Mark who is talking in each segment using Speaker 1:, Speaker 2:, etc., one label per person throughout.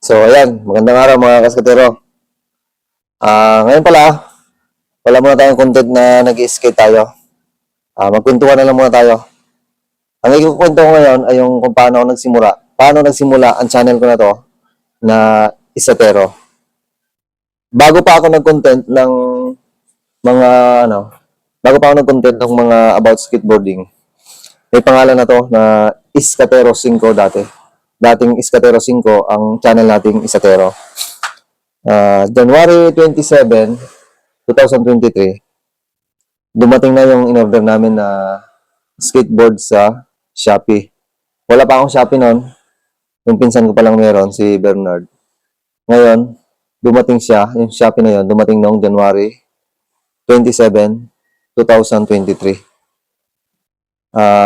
Speaker 1: So, ayan, magandang araw mga kaskatero. Ngayon pala, wala muna tayong content na nag-skate tayo. Magkwentuhan na lang muna tayo. Ang ikukwento ko ngayon ay yung kung paano nagsimula ang channel ko na to na Isatero. Bago pa ako nag-content ng mga bago pa ako nag-content ng mga about skateboarding, may pangalan na to na Iskatero 5 dati. Dating Iskatero 5 ang channel nating Isatero. January 27, 2023, dumating na yung in-order namin na skateboard sa Shopee. Wala pa akong Shopee noon. Yung pinsan ko pa lang meron, si Bernard. Ngayon, dumating siya, yung Shopee na yun, dumating noong January 27, 2023.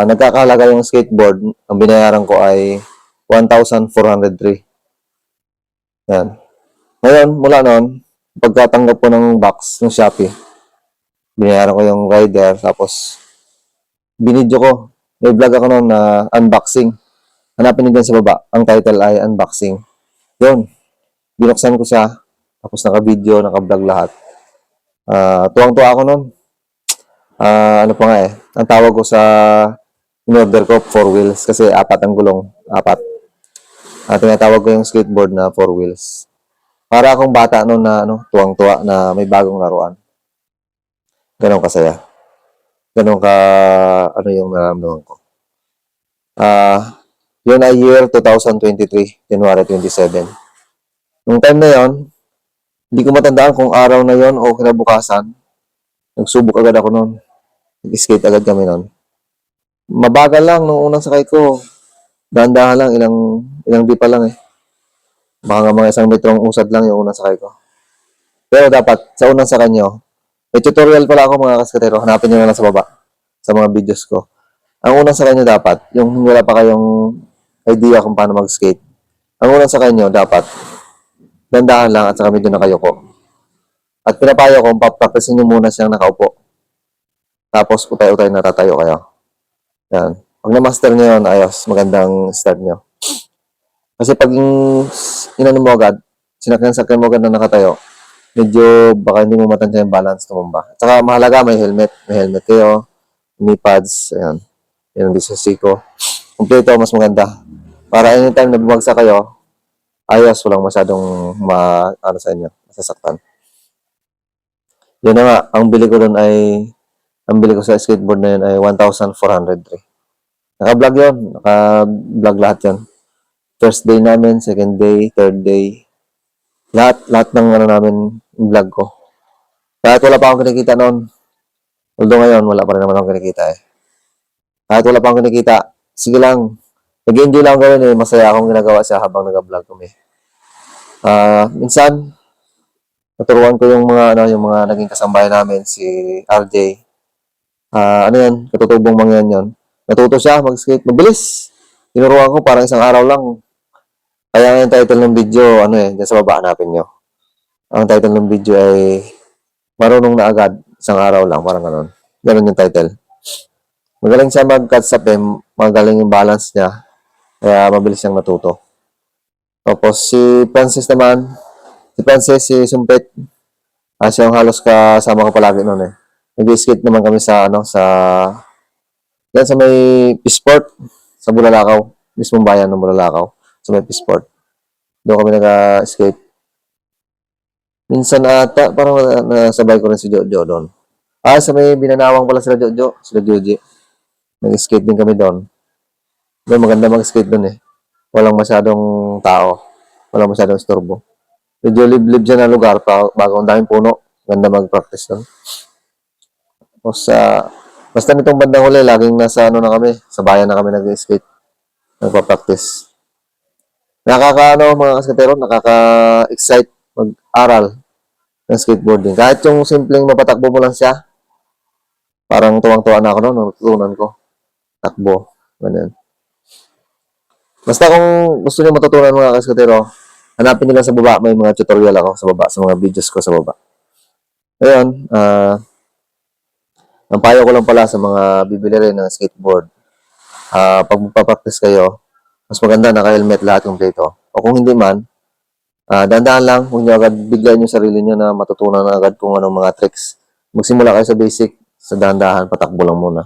Speaker 1: Nagkakahalaga yung skateboard, ang binayaran ko ay 1,403. Yan. Ngayon, mula noon, pagkatanggap ko ng box ng Shopee, binayaran ko yung rider, tapos binidyo ko. May vlog ako noon na unboxing. Hanapin niyo dyan sa baba. Ang title ay unboxing. Yun. Binuksan ko siya. Tapos naka-video, naka-vlog lahat. Tuwang-tuwa ako noon. Ano pa nga eh. Ang tawag ko sa in-order ko, 4 wheels. Kasi 4 ang gulong. 4. Tinatawag ko yung skateboard na 4 wheels. Para akong bata noon na tuwang-tuwa na may bagong laruan. Ganon kasaya. Ganon ka, yung nararamdaman ko. Yun ay year 2023, January 27. Nung time na yon, hindi ko matandaan kung araw na yon o kinabukasan. Nagsubok agad ako noon. Nag-skate agad kami noon. Mabagal lang nung unang sakay ko. Dahan-dahan lang, ilang di pa lang eh. Baka nga mga 1 metrong usad lang yung unang sakay ko. Pero dapat, sa unang sakay nyo, may tutorial pala ako mga kaskatero. Hanapin nyo na lang sa baba, sa mga videos ko. Ang unang sakay nyo dapat, yung wala pa kayong idea kung paano mag-skate. Ang unang sakay nyo dapat, dandahan lang at saka medyo nakayuko. At pinapayo ko, papracticein nyo muna siyang nakaupo. Tapos utay-utay natatayo kayo. Yan. Pag na-master nyo yun, ayos, magandang start nyo. Kasi pag inano mo agad, sinakyan mo agad na nakatayo, medyo baka hindi mo matansya yung balance, tumumba. At saka mahalaga, may helmet. May helmet kayo, knee pads, ayan. Yan ang disasi ko. Kompleto, mas maganda. Para anytime na bumagsak kayo, ayos, walang masyadong sa inyo, masasaktan. Yun na nga, ang bili ko sa skateboard na yun ay 1,403. Naka-vlog yun, naka-vlog lahat yan. First day namin, second day, third day, lahat ng namin, vlog ko. Kahit wala pa akong kinikita noon, although ngayon, wala pa rin naman akong kinikita eh. Kahit wala pa akong kinikita, sige lang, nag-enjoy lang gawin eh, masaya akong ginagawa siya habang nag-vlog kami. Minsan, naturuan ko yung mga naging kasambahay namin, si RJ. Yan, katutubong mangyan yun. Natuto siya mag-skate, mabilis. Tinuruan ko parang 1 araw lang. Kaya yung title ng video, dyan sa baba, hanapin nyo. Ang title ng video ay marunong na agad, 1 araw lang, parang ganon. Ganon yung title. Magaling siya mag-catch up eh, magaling yung balance niya. Kaya mabilis siyang natuto. Tapos si Francis naman, si Sumpet, siya yung halos kasama ko palagi noon eh. Nag-skate naman kami sa yan sa may Pisport, sa Bulalakaw, mismong bayan ng Bulalakaw, sa may Pisport. Doon kami nag-skate. Minsan ata, parang nasabay ko rin si Jojo doon. Sa may Binanawang pala sila Jojo, sila Joji. Nag-skate din kami doon. Doon maganda mag-skate doon eh. Walang masyadong tao. Walang masyadong istorbo. Medyo liblib siya na lugar, bago ang daming puno. Ganda mag-practice doon. Tapos basta nitong bandang huli, laging nasa na kami, sa bayan na kami nag-skate. Nagpa-practice. Mga kaskatero, nakaka-excite mag-aral ng skateboarding. Kahit yung simpleng mapatakbo mo lang siya, parang tuwang-tuwa na ako noon, natutunan ko. Takbo. Ganyan. Basta kung gusto niyo matutunan mga kaskatero, hanapin niyo lang sa baba. May mga tutorial ako sa baba, sa mga videos ko sa baba. Ngayon, ang payo ko lang pala sa mga bibili rin ng skateboard, pag magpa-practice kayo, mas maganda naka-helmet lahat kompleto. O kung hindi man, Dahan-dahan lang, huwag nyo agad biglayin yung sarili nyo na matutunan na agad kung anong mga tricks. Magsimula kayo sa basic, sa dahan-dahan, patakbo lang muna.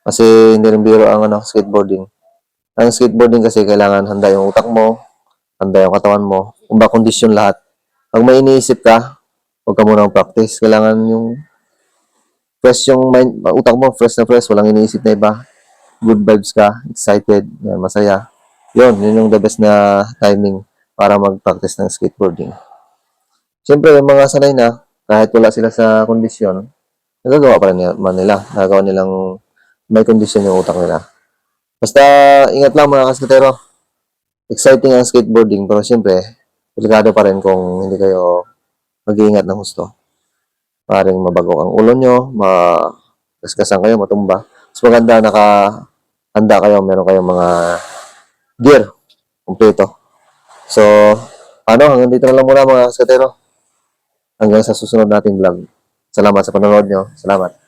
Speaker 1: Kasi hindi rin biro ang skateboarding. Ang skateboarding kasi kailangan handa yung utak mo, handa yung katawan mo, kung ba kondisyon lahat. Pag may iniisip ka, huwag ka muna practice. Kailangan yung fresh yung mind, utak mo, fresh na fresh, walang iniisip na iba. Good vibes ka, excited, masaya. Yun yung the best na timing para mag-practice ng skateboarding. Siyempre, yung mga sanay na, kahit wala sila sa kondisyon, nagagawa pa rin nila. Nagagawa nilang may kondisyon yung utak nila. Basta, ingat lang mga kaskatero. Exciting ang skateboarding, pero siyempre, delikado pa rin kung hindi kayo mag-iingat ng gusto. Maring mabagok ang ulo nyo, kaskasan kayo, matumba. Mas maganda handa kayo, meron kayong mga gear, kumpleto. So, hanggang dito na lang muna mga kaskatero. Hanggang sa susunod nating vlog. Salamat sa panonood nyo. Salamat.